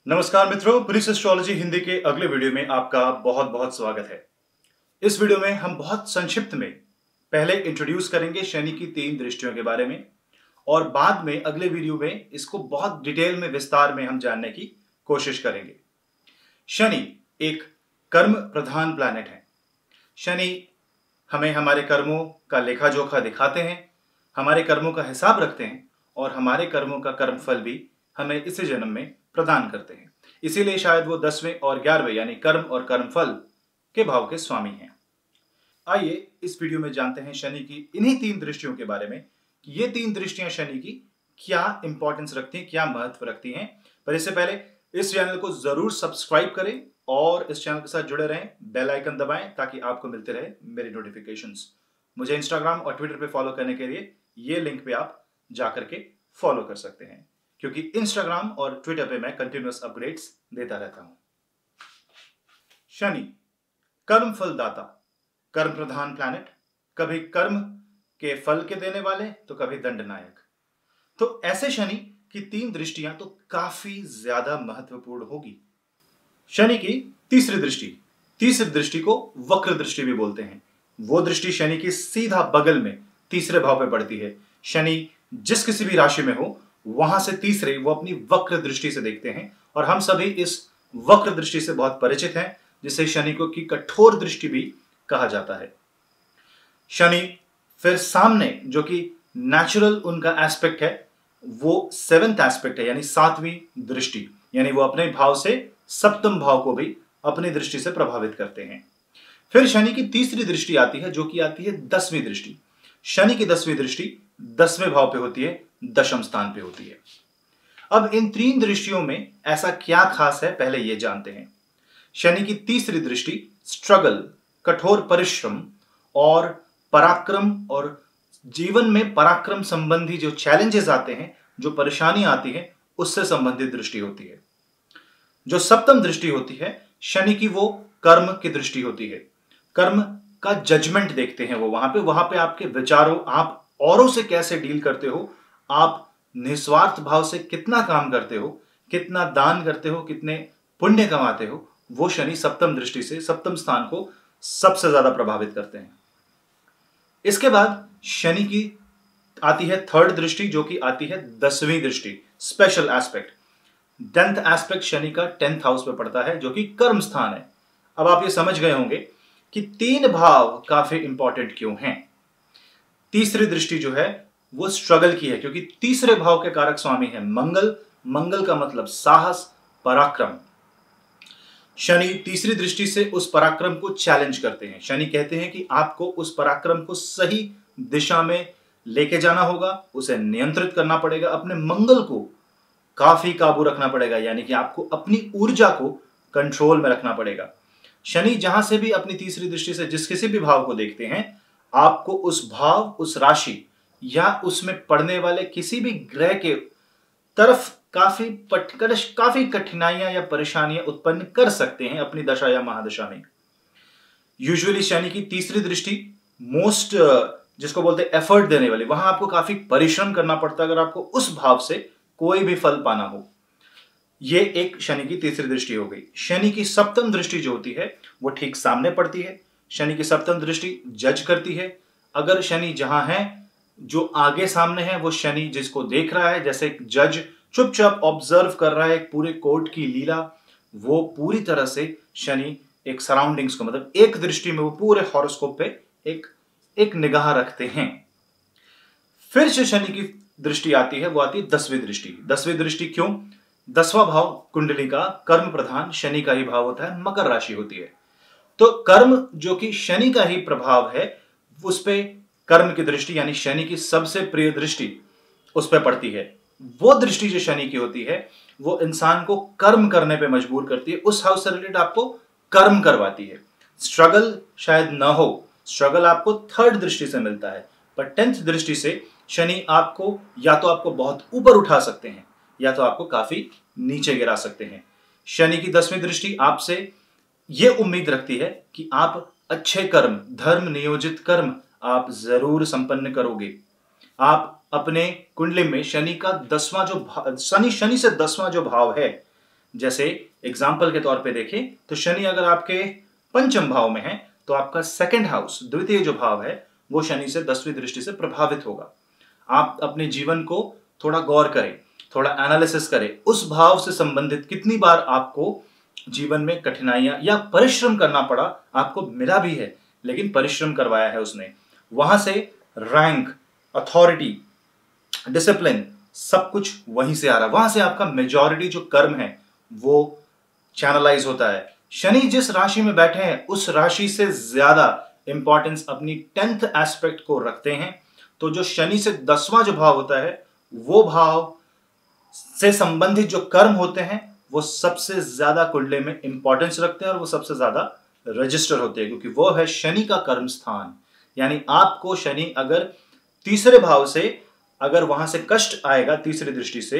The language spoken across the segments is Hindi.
नमस्कार मित्रों, पुलिस एस्ट्रोलॉजी हिंदी के अगले वीडियो में आपका बहुत बहुत स्वागत है। इस वीडियो में हम बहुत संक्षिप्त में पहले इंट्रोड्यूस करेंगे शनि की 3 दृष्टियों के बारे में और बाद में अगले वीडियो में इसको बहुत डिटेल में विस्तार में हम जानने की कोशिश करेंगे। शनि एक कर्म प्रधान प्लैनेट है। शनि हमें हमारे कर्मों का लेखा जोखा दिखाते हैं, हमारे कर्मों का हिसाब रखते हैं और हमारे कर्मों का कर्मफल भी हमें इसी जन्म में प्रदान करते हैं। इसीलिए शायद वो 10वें और 11वें यानी कर्म और कर्मफल के भाव के स्वामी हैं। आइए इस वीडियो में जानते हैं शनि की इन्हीं 3 दृष्टियों के बारे में कि ये 3 दृष्टियां शनि की क्या इंपॉर्टेंस रखती हैं, क्या महत्व रखती हैं। पर इससे पहले इस चैनल को जरूर सब्सक्राइब करें और इस चैनल के साथ जुड़े रहें, बेल आइकन दबाएं ताकि आपको मिलते रहे मेरी नोटिफिकेशंस। मुझे इंस्टाग्राम और ट्विटर पे फॉलो करने के लिए ये लिंक पे आप जाकर के फॉलो कर सकते हैं, क्योंकि इंस्टाग्राम और ट्विटर पे मैं कंटिन्यूअस अपडेट्स देता रहता हूं। शनि कर्म फलदाता, कर्म प्रधान प्लैनेट, कभी कर्म के फल के देने वाले तो कभी दंडनायक। तो ऐसे शनि की 3 दृष्टियां तो काफी ज्यादा महत्वपूर्ण होगी। शनि की तीसरी दृष्टि को वक्र दृष्टि भी बोलते हैं। वो दृष्टि शनि की सीधा बगल में तीसरे भाव पे पड़ती है। शनि जिस किसी भी राशि में हो वहां से तीसरे वो अपनी वक्र दृष्टि से देखते हैं और हम सभी इस वक्र दृष्टि से बहुत परिचित हैं, जिसे शनि को की कठोर दृष्टि भी कहा जाता है। शनि फिर सामने जो कि नेचुरल उनका एस्पेक्ट है वो 7th एस्पेक्ट है, यानी 7वीं दृष्टि, यानी वो अपने भाव से सप्तम भाव को भी अपनी दृष्टि से प्रभावित करते हैं। फिर शनि की तीसरी दृष्टि आती है जो कि आती है 10वीं दृष्टि। शनि की 10वीं दृष्टि 10वें भाव पे होती है, दशम स्थान पे होती है। अब इन 3 दृष्टियों में ऐसा क्या खास है, पहले यह जानते हैं। शनि की तीसरी दृष्टि स्ट्रगल, कठोर परिश्रम और पराक्रम और जीवन में पराक्रम संबंधी जो चैलेंजेस आते हैं, जो परेशानी आती है, उससे संबंधित दृष्टि होती है। जो सप्तम दृष्टि होती है शनि की, वो कर्म की दृष्टि होती है। कर्म का जजमेंट देखते हैं वो वहां पे आपके विचारों, आप औरों से कैसे डील करते हो, आप निस्वार्थ भाव से कितना काम करते हो, कितना दान करते हो, कितने पुण्य कमाते हो, वो शनि सप्तम दृष्टि से सप्तम स्थान को सबसे ज्यादा प्रभावित करते हैं। इसके बाद शनि की आती है 3rd दृष्टि जो कि आती है 10वीं दृष्टि, special aspect. 10th aspect Shani का 10th हाउस पे पड़ता है जो कि कर्म स्थान है। अब आप ये समझ गए होंगे कि 3 भाव काफी इंपॉर्टेंट क्यों हैं। तीसरी दृष्टि जो है वो स्ट्रगल की है, क्योंकि तीसरे भाव के कारक स्वामी है मंगल। मंगल का मतलब साहस, पराक्रम। शनि तीसरी दृष्टि से उस पराक्रम को चैलेंज करते हैं। शनि कहते हैं कि आपको उस पराक्रम को सही दिशा में लेके जाना होगा, उसे नियंत्रित करना पड़ेगा, अपने मंगल को काफी काबू रखना पड़ेगा, यानी कि आपको अपनी ऊर्जा को कंट्रोल में रखना पड़ेगा। शनि जहां से भी अपनी तीसरी दृष्टि से जिस किसी भी भाव को देखते हैं, आपको उस भाव, उस राशि या उसमें पड़ने वाले किसी भी ग्रह के तरफ काफी कठिनाइयां या परेशानियां उत्पन्न कर सकते हैं अपनी दशा या महादशा में। यूजुअली शनि की तीसरी दृष्टि मोस्ट जिसको बोलते हैं एफर्ट देने वाली, वहां आपको काफी परिश्रम करना पड़ता है अगर आपको उस भाव से कोई भी फल पाना हो। ये एक शनि की तीसरी दृष्टि हो गई। शनि की सप्तम दृष्टि जो होती है वो ठीक सामने पड़ती है। शनि की सप्तम दृष्टि जज करती है। अगर शनि जहां है, जो आगे सामने है, वो शनि जिसको देख रहा है, जैसे एक जज चुपचाप ऑब्जर्व कर रहा है एक पूरे कोर्ट की लीला, वो पूरी तरह से शनि एक सराउंडिंग्स को, मतलब एक दृष्टि में वो पूरे हॉरोस्कोप पे एक निगाह रखते हैं। फिर जो शनि की दृष्टि आती है वो आती है 10वीं दृष्टि। 10वीं दृष्टि क्यों? 10वां भाव कुंडली का कर्म प्रधान शनि का ही भाव होता है, मकर राशि होती है। तो कर्म जो कि शनि का ही प्रभाव है, उस पे कर्म की दृष्टि यानी शनि की सबसे प्रिय दृष्टि उस पे पड़ती है। वो दृष्टि जो शनि की होती है वो इंसान को कर्म करने पे मजबूर करती है, उस हाउस से रिलेटेड आपको कर्म करवाती है। स्ट्रगल शायद ना हो, स्ट्रगल आपको 3rd दृष्टि से मिलता है, पर 10th दृष्टि से शनि आपको या तो आपको बहुत ऊपर उठा सकते हैं या तो आपको काफी नीचे गिरा सकते हैं। शनि की 10वीं दृष्टि आपसे यह उम्मीद रखती है कि आप अच्छे कर्म, धर्म नियोजित कर्म आप जरूर संपन्न करोगे। आप अपने कुंडली में शनि का 10वां जो शनि से 10वां जो भाव है, जैसे एग्जाम्पल के तौर पे देखें तो शनि अगर आपके पंचम भाव में है तो आपका सेकंड हाउस, द्वितीय जो भाव है, वो शनि से 10वीं दृष्टि से प्रभावित होगा। आप अपने जीवन को थोड़ा गौर करें, थोड़ा एनालिसिस करें, उस भाव से संबंधित कितनी बार आपको जीवन में कठिनाइयां या परिश्रम करना पड़ा, आपको मिला भी है लेकिन परिश्रम करवाया है उसने, वहां से रैंक, अथॉरिटी, डिसिप्लिन सब कुछ वहीं से आ रहा है, वहां से आपका मेजॉरिटी जो कर्म है वो चैनलाइज होता है। शनि जिस राशि में बैठे हैं उस राशि से ज्यादा इंपॉर्टेंस अपनी 10th एस्पेक्ट को रखते हैं। तो जो शनि से 10वां जो भाव होता है वो भाव से संबंधित जो कर्म होते हैं वो सबसे ज्यादा कुंडली में इंपॉर्टेंस रखते हैं और वो सबसे ज्यादा रजिस्टर होते हैं, क्योंकि वो है शनि का कर्म स्थान। यानी आपको शनि अगर तीसरे भाव से अगर वहां से कष्ट आएगा तीसरी दृष्टि से,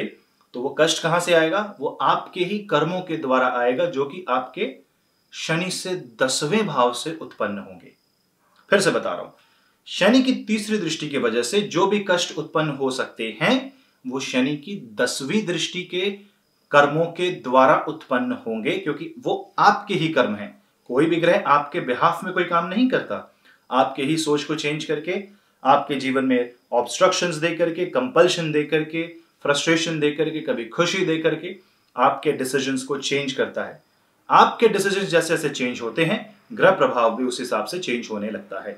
तो वो कष्ट कहां से आएगा, वो आपके ही कर्मों के द्वारा आएगा जो कि आपके शनि से 10वें भाव से उत्पन्न होंगे। फिर से बता रहा हूं, शनि की तीसरी दृष्टि की वजह से जो भी कष्ट उत्पन्न हो सकते हैं वो शनि की 10वीं दृष्टि के कर्मों के द्वारा उत्पन्न होंगे, क्योंकि वो आपके ही कर्म हैं। कोई भी ग्रह आपके बिहाफ में कोई काम नहीं करता। आपके ही सोच को चेंज करके, आपके जीवन में ऑब्स्ट्रक्शंस दे करके, कंपल्शन दे करके, फ्रस्ट्रेशन दे करके, कभी खुशी दे करके आपके डिसीजंस को चेंज करता है। आपके डिसीजंस जैसे जैसे चेंज होते हैं ग्रह प्रभाव भी उस हिसाब से चेंज होने लगता है।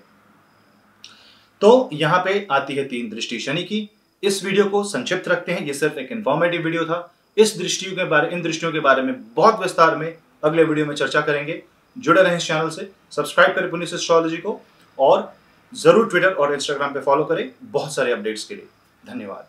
तो यहां पे आती है 3 दृष्टि शनि की। इस वीडियो को संक्षिप्त रखते हैं, ये सिर्फ एक इंफॉर्मेटिव वीडियो था। इन दृष्टियों के बारे में बहुत विस्तार में अगले वीडियो में चर्चा करेंगे। जुड़े रहें इस चैनल से, सब्सक्राइब करें पुनिस एस्ट्रोलॉजी को और जरूर ट्विटर और इंस्टाग्राम पे फॉलो करें बहुत सारे अपडेट्स के लिए। धन्यवाद।